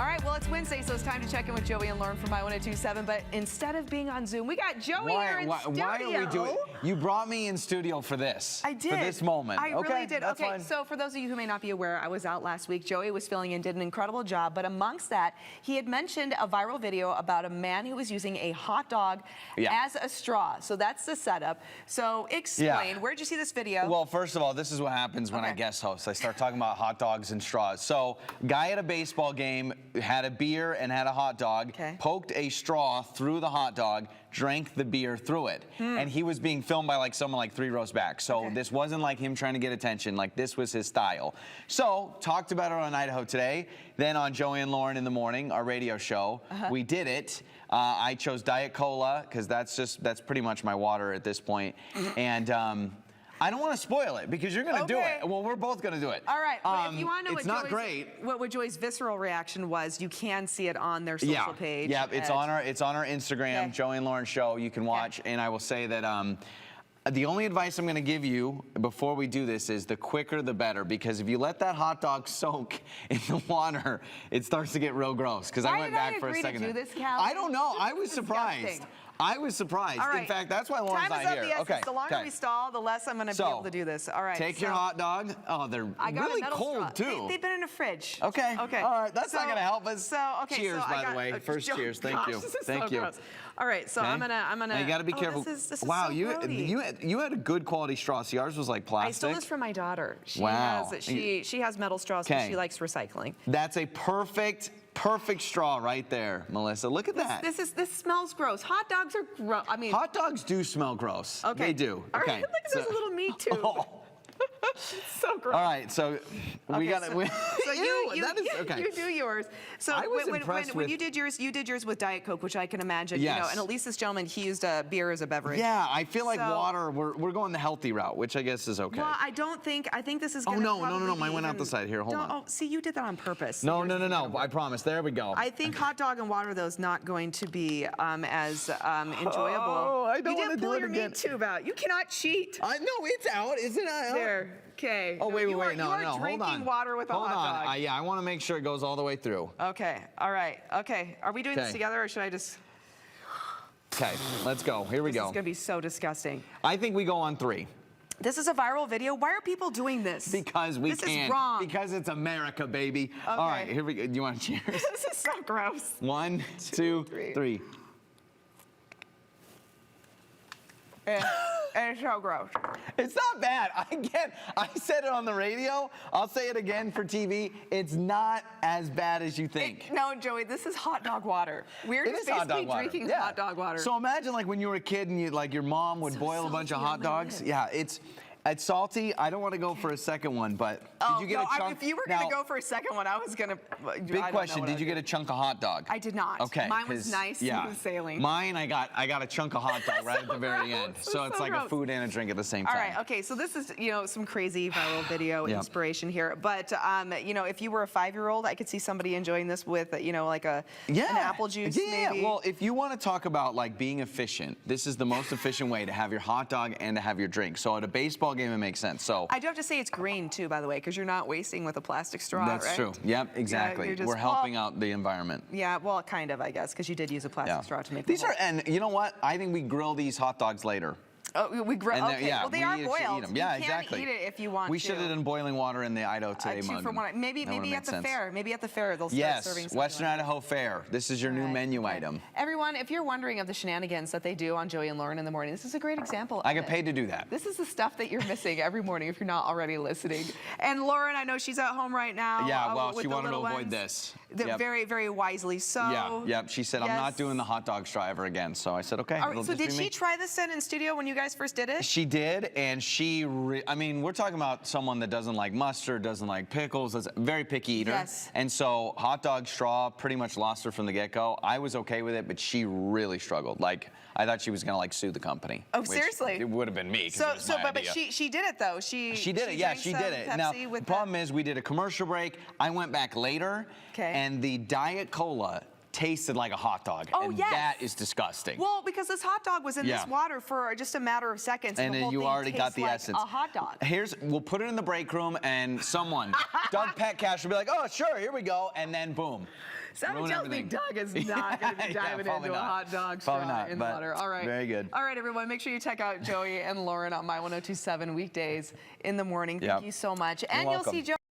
All right, well, it's Wednesday, so it's time to check in with Joey and Lauren from My1027. But instead of being on Zoom, we got Joey here in studio. Why are we doing? You brought me in studio for this. I did. For this moment. I really did. That's okay, fine. so for those of you who may not be aware, I was out last week. Joey was filling in, did an incredible job. But amongst that, he had mentioned a viral video about a man who was using a hot dog as a straw. So that's the setup. So explain, where'd you see this video? Well, first of all, this is what happens when I guest host. I start talking about hot dogs and straws. So, guy at a baseball game had a beer and had a hot dog, poked a straw through the hot dog, drank the beer through it. And he was being filmed by like someone like 3 rows back. So this wasn't like him trying to get attention, like this was his style. So talked about it on Idaho Today, then on Joey and Lauren in the Morning, our radio show. We did it. I chose Diet Cola because that's pretty much my water at this point. And I don't want to spoil it because you're going to do it. Well, we're both going to do it. All right. But if you want to know it's not great. What Joey's visceral reaction was, you can see it on their social page. Yeah, it's on our Instagram, Joey and Lauren Show. You can watch. And I will say that the only advice I'm going to give you before we do this is the quicker the better, because if you let that hot dog soak in the water, it starts to get real gross. Because I went back for a second. Why did I agree to do this, Cal? I don't know. I was surprised. I was surprised. All right. In fact, that's why Lauren's not here. The longer we stall, the less I'm going to be able to do this. All right. Take your hot dog. Oh, they're really cold, too. They've been in a fridge. Okay. All right. That's not going to help us. Cheers, by the way. First cheers. Thank you. Thank you. All right. So I'm gonna. You got to be careful. This is wow. So you had a good quality straw. See, ours was like plastic. I stole this from my daughter. She has metal straws because she likes recycling. That's a perfect straw right there, Melissa. Look at that. This smells gross. Hot dogs are gross. I mean, hot dogs do smell gross. Okay. They do. All right, look at this little meat tube. It's so gross. All right, so we got it. So you do yours. So I was impressed when you did yours with Diet Coke, which I can imagine. You know, and at least this gentleman, he used beer as a beverage. Yeah, I feel like water. We're going the healthy route, which I guess is okay. Well, I think this is. Oh no, mine went out the side. Here, hold on. Oh, see, you did that on purpose. No. I promise. There we go. I think hot dog and water though is not going to be as enjoyable. Oh, I don't want to do it again. You didn't pull your meat tube out. You cannot cheat. I know it's out, isn't it? There. Okay. Oh, wait, no, hold on. You are drinking water with a hot dog. Yeah, I want to make sure it goes all the way through. Okay. All right. Okay. Are we doing this together, or should I just? Okay. Let's go. Here we go. This is gonna be so disgusting. I think we go on 3. This is a viral video. Why are people doing this? Because we can. This is wrong. Because it's America, baby. Okay. All right, here we go. Do you want to cheers? This is so gross. 1, 2, 3. It's so gross. It's not bad. I said it on the radio. I'll say it again for TV. It's not as bad as you think. No, Joey, this is hot dog water. We're just basically drinking hot dog water. So imagine like when you were a kid and your mom would boil a bunch of hot dogs. Yeah, it's salty. I don't want to go for a second one, but did you get a chunk? If you were going to go for a second one, I was going to. Big question. Did you get a chunk of hot dog? I did not. Okay. Mine was nice, smooth sailing. Mine, I got a chunk of hot dog right at the very end. So it's like a food and a drink at the same time. All right. Okay. So this is some crazy viral video inspiration here. But if you were a 5-year-old, I could see somebody enjoying this with like an apple juice. Maybe. Well, if you want to talk about like being efficient, this is the most efficient way to have your hot dog and to have your drink. So at a baseball game, it makes sense. So I do have to say it's green too, by the way, because you're not wasting with a plastic straw. That's true. Yep, exactly. We're helping out the environment. Yeah, well, kind of, I guess, because you did use a plastic straw to make these. And you know what? I think we grill these hot dogs later. Oh, we grill. Okay, well, they are boiled. Yeah, exactly. You can eat it if you want to. We should have done boiling water in the Idaho-today mug. 2 for 1. Maybe at the fair. Maybe at the fair they'll start serving something. Western Idaho Fair. This is your new menu item. Everyone, if you're wondering of the shenanigans that they do on Joey and Lauren in the morning, this is a great example. I get paid to do that. This is the stuff that you're missing every morning if you're not already listening. And Lauren, I know she's at home right now. Yeah, well, she wanted to avoid this. Very, very wisely so. Yeah. She said, I'm not doing the hot dog straw ever again. So I said, okay. So did she try this then in studio when you guys first did it? She did, and I mean, we're talking about someone that doesn't like mustard, doesn't like pickles, is a very picky eater. Yes. And so hot dog straw pretty much lost her from the get-go. I was okay with it, but she really struggled. Like, I thought she was going to like sue the company. Oh, seriously? It would have been me. But she did it though. She did it. Yeah, she did it. Now, the problem is we did a commercial break. I went back later, and the Diet Cola tasted like a hot dog. Oh, and yes. that is disgusting. Well, because this hot dog was in this water for just a matter of seconds. And the then whole you thing already got tastes the like essence. a hot dog. We'll put it in the break room, and someone, Doug Petcash, will be like, oh, sure, here we go, and then boom. Something tells me Doug is not going to be diving into a hot dog straw in the water. All right. Very good. All right, everyone, make sure you check out Joey and Lauren on My 1027 weekdays in the morning. Thank you so much. And you'll see Joey.